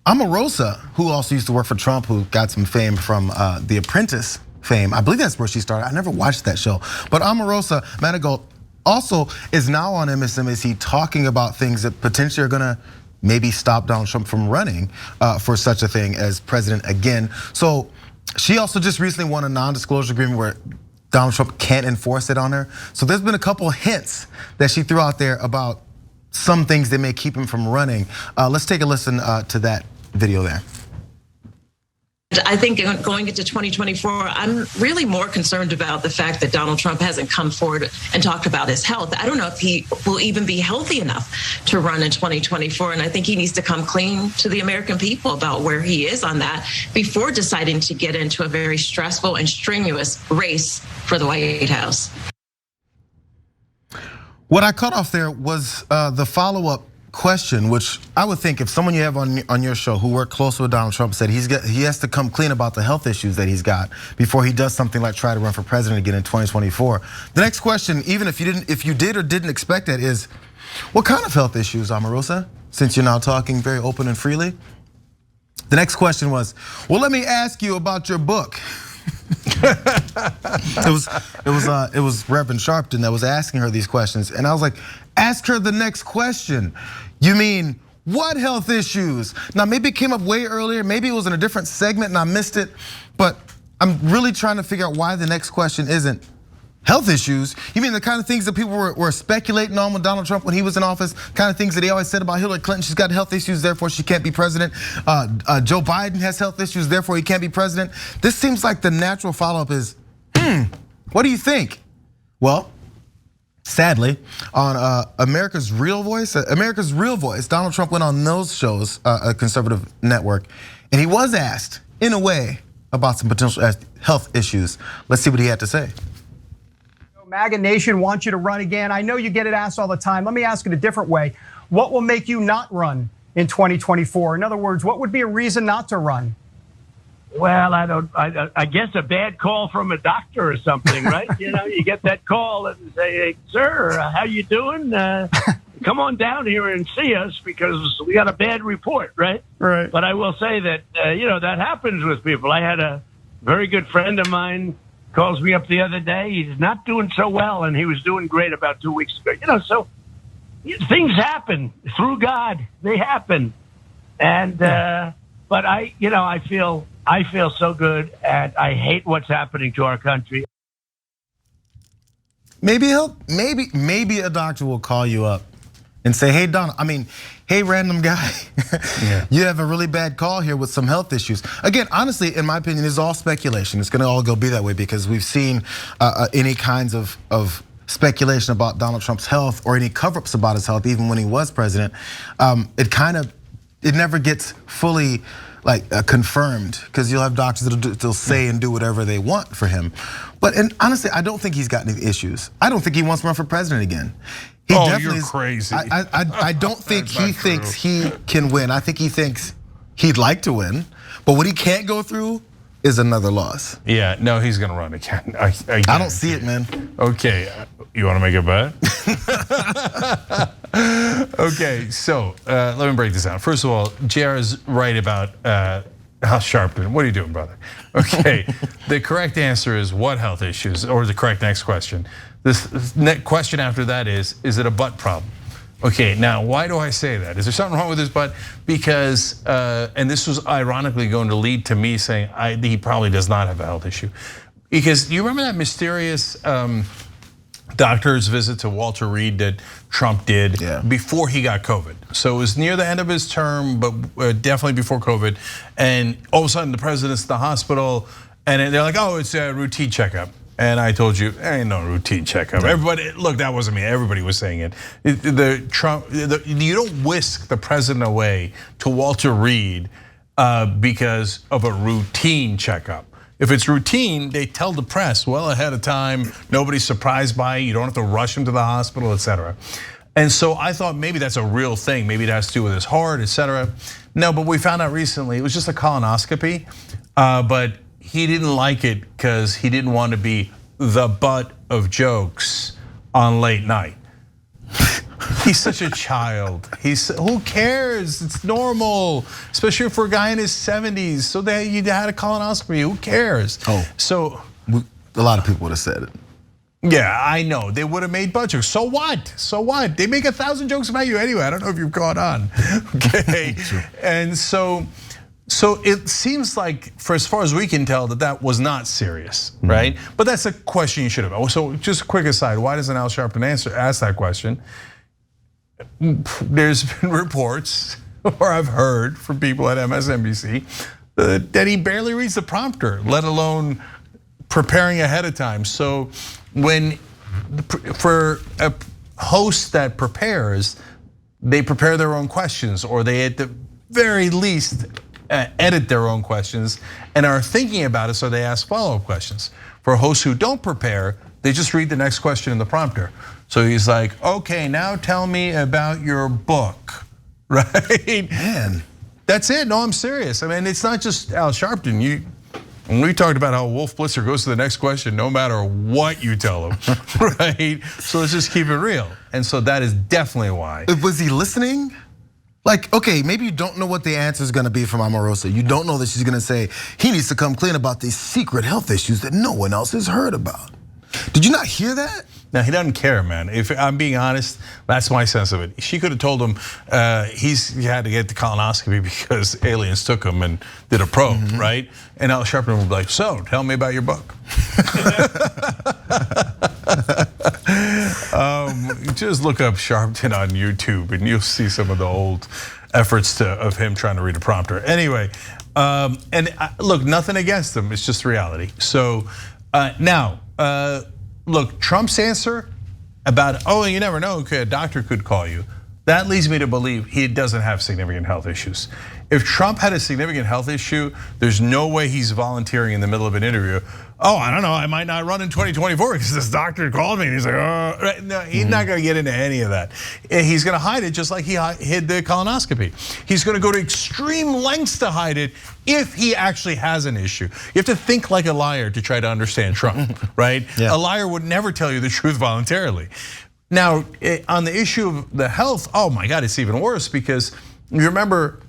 Omarosa, who also used to work for Trump, who got some fame from The Apprentice fame. I believe that's where she started. I never watched that show. But Omarosa Manigault also is now on MSNBC talking about things that potentially are gonna maybe stop Donald Trump from running for such a thing as president again. So she also just recently won a non-disclosure agreement where Donald Trump can't enforce it on her. So there's been a couple hints that she threw out there about some things that may keep him from running. Let's take a listen to that video there. I think going into 2024, I'm really more concerned about the fact that Donald Trump hasn't come forward and talked about his health. I don't know if he will even be healthy enough to run in 2024. And I think he needs to come clean to the American people about where he is on that before deciding to get into a very stressful and strenuous race for the White House. What I cut off there was the follow-up question, which I would think if someone you have on your show who worked closely with Donald Trump said he has to come clean about the health issues that he's got before he does something like try to run for president again in 2024. The next question, even if you did or didn't expect that, is what kind of health issues, Omarosa? Since you're now talking very open and freely. The next question was, well, let me ask you about your book. It was Reverend Sharpton that was asking her these questions, and I was like, ask her the next question. You mean what health issues? Now maybe it came up way earlier, maybe it was in a different segment and I missed it, but I'm really trying to figure out why the next question isn't health issues. You mean the kind of things that people were speculating on with Donald Trump when he was in office, kind of things that he always said about Hillary Clinton, she's got health issues, therefore she can't be president. Joe Biden has health issues, therefore he can't be president. This seems like the natural follow-up is, what do you think? Well, sadly, on America's Real Voice, Donald Trump went on those shows, a conservative network, and he was asked, in a way, about some potential health issues. Let's see what he had to say. MAGA Nation wants you to run again. I know you get it asked all the time. Let me ask it a different way. What will make you not run in 2024? In other words, what would be a reason not to run? Well, I guess a bad call from a doctor or something, right? You get that call and say, hey, sir, how you doing? Come on down here and see us because we got a bad report, right? Right. But I will say that, that happens with people. I had a very good friend of mine calls me up the other day. He's not doing so well, and he was doing great about 2 weeks ago. So things happen through God. They happen, and but I feel so good, and I hate what's happening to our country. Maybe a doctor will call you up and say, hey, Donald, hey, random guy, you have a really bad call here with some health issues. Again, honestly, in my opinion, it's all speculation. It's gonna all be that way because we've seen any kinds of speculation about Donald Trump's health or any cover-ups about his health, even when he was president. It never gets fully confirmed because you'll have doctors that'll say and do whatever they want for him. And honestly, I don't think he's got any issues. I don't think he wants to run for president again. You're crazy. I don't think he thinks he can win. I think he thinks he'd like to win, but what he can't go through is another loss. Yeah, no, he's gonna run again. I don't see it, man. Okay, you wanna make a bet? Okay, so let me break this down. First of all, JR is right about Al Sharpton. What are you doing, brother? Okay, the correct answer is what health issues, or the correct next question. This next question after that is it a butt problem? Okay, now why do I say that? Is there something wrong with his butt? Because, and this was ironically going to lead to me saying he probably does not have a health issue. Because you remember that mysterious doctor's visit to Walter Reed that Trump did before he got COVID. So it was near the end of his term, but definitely before COVID. And all of a sudden the president's in the hospital and they're like, oh, it's a routine checkup. And I told you, ain't no routine checkup. Everybody, look, that wasn't me. Everybody was saying it. You don't whisk the president away to Walter Reed because of a routine checkup. If it's routine, they tell the press well ahead of time. Nobody's surprised by it. You don't have to rush him to the hospital, etc. And so I thought maybe that's a real thing. Maybe it has to do with his heart, etc. No, but we found out recently it was just a colonoscopy, but he didn't like it because he didn't want to be the butt of jokes on late night. He's such a child. Who cares? It's normal, especially for a guy in his 70s. So that you had a colonoscopy. Who cares? So a lot of people would have said it. Yeah, I know. They would have made butt jokes. So what? So what? They make 1,000 jokes about you anyway. I don't know if you've caught on. Okay, and so it seems like, for as far as we can tell, that was not serious, right? But that's a question you should have. So just a quick aside, why doesn't Al Sharpton ask that question? There's been reports, or I've heard from people at MSNBC, that he barely reads the prompter, let alone preparing ahead of time. So for a host that prepares, they prepare their own questions, or they at the very least edit their own questions and are thinking about it, so they ask follow-up questions. For hosts who don't prepare, they just read the next question in the prompter. So he's like, okay, now tell me about your book, right? Man. That's it, no, I'm serious. I mean, it's not just Al Sharpton. When we talked about how Wolf Blitzer goes to the next question no matter what you tell him, right? So let's just keep it real. And so that is definitely why. Was he listening? Like, okay, maybe you don't know what the answer is gonna be from Omarosa. You don't know that she's gonna say, he needs to come clean about these secret health issues that no one else has heard about. Did you not hear that? No, he doesn't care, man. If I'm being honest, that's my sense of it. She could have told him he had to get the colonoscopy because aliens took him and did a probe, right? And Al Sharpton would be like, so tell me about your book. Just look up Sharpton on YouTube and you'll see some of the old efforts of him trying to read a prompter. Anyway, and look, nothing against him, it's just reality. So now, look, Trump's answer about, you never know, okay, a doctor could call you. That leads me to believe he doesn't have significant health issues. If Trump had a significant health issue, there's no way he's volunteering in the middle of an interview. I don't know, I might not run in 2024 because this doctor called me and he's like, right? No, he's not gonna get into any of that. He's gonna hide it just like he hid the colonoscopy. He's gonna go to extreme lengths to hide it if he actually has an issue. You have to think like a liar to try to understand Trump, right? Yeah. A liar would never tell you the truth voluntarily. Now, on the issue of the health, oh my God, it's even worse because you remember,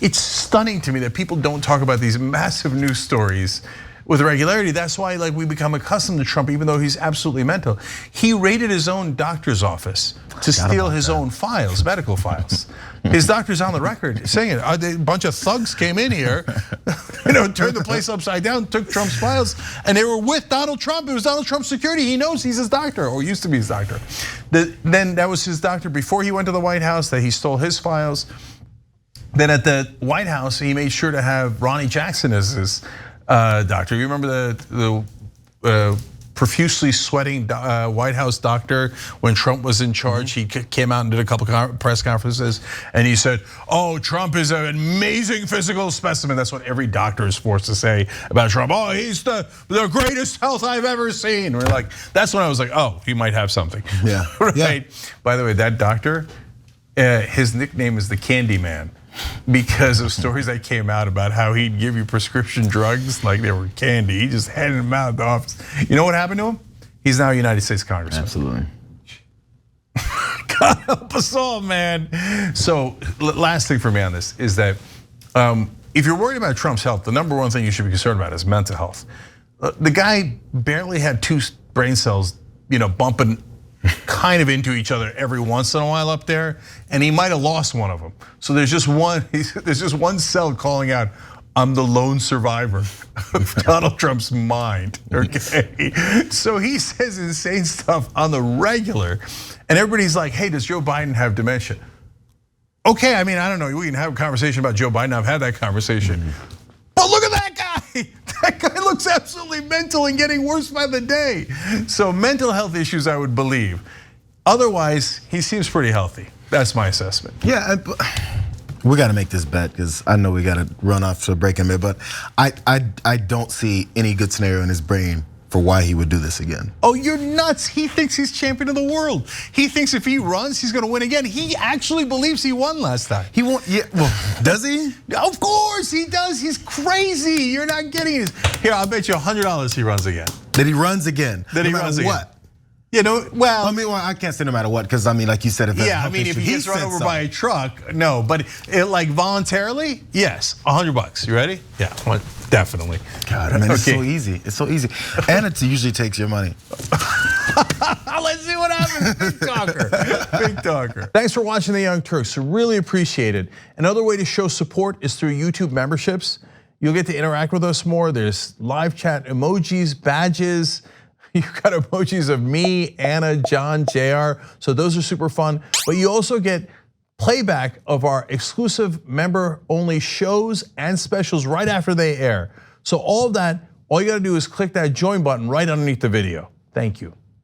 it's stunning to me that people don't talk about these massive news stories with regularity. That's why we become accustomed to Trump, even though he's absolutely mental. He raided his own doctor's office to steal his own files, medical files. His doctor's on the record saying it. A bunch of thugs came in here, turned the place upside down, took Trump's files, and they were with Donald Trump. It was Donald Trump's security. He knows he's his doctor, or used to be his doctor. Then that was his doctor before he went to the White House, that he stole his files. Then at the White House, he made sure to have Ronnie Jackson as his doctor. You remember the profusely sweating White House doctor when Trump was in charge? He came out and did a couple press conferences and he said, Trump is an amazing physical specimen. That's what every doctor is forced to say about Trump. He's the greatest health I've ever seen. We're like, that's when I was like, he might have something. Yeah. Right? Yeah. By the way, that doctor, his nickname is the Candy Man, because of stories that came out about how he'd give you prescription drugs like they were candy. He just handed them out at the office. You know what happened to him? He's now a United States Congressman. Absolutely. God help us all, man. So last thing for me on this is that if you're worried about Trump's health, the number one thing you should be concerned about is mental health. The guy barely had 2 brain cells, bumping kind of into each other every once in a while up there, and he might have lost one of them. So there's just one cell calling out, I'm the lone survivor of Donald Trump's mind, okay? So he says insane stuff on the regular, and everybody's like, hey, does Joe Biden have dementia? Okay, I mean, I don't know, we can have a conversation about Joe Biden, I've had that conversation. But look at that guy. That guy looks absolutely mental and getting worse by the day. So mental health issues, I would believe. Otherwise, he seems pretty healthy. That's my assessment. Yeah, we got to make this bet because I know we got to run off to a break in a minute, but I don't see any good scenario in his brain for why he would do this again. Oh, you're nuts. He thinks he's champion of the world. He thinks if he runs, he's gonna win again. He actually believes he won last time. He won, yeah, well, does he? Of course he does, he's crazy. You're not getting it. Here, I'll bet you $100 he runs again. That he runs again. That he runs again. What? You know, well, I mean, I can't say no matter what, because I mean, like you said, if there's a yeah, I health mean, if issue, he gets run said over so. by a truck, no, but like voluntarily, yes, $100. You ready? Yeah, definitely. God, I mean, it's so easy. It's so easy, and it usually takes your money. Let's see what happens. Big talker. Big talker. Thanks for watching the Young Turks. Really appreciate it. Another way to show support is through YouTube memberships. You'll get to interact with us more. There's live chat emojis, badges. You've got emojis of me, Anna, John, JR. So those are super fun. But you also get playback of our exclusive member-only shows and specials right after they air. So all of that, all you gotta do is click that join button right underneath the video. Thank you.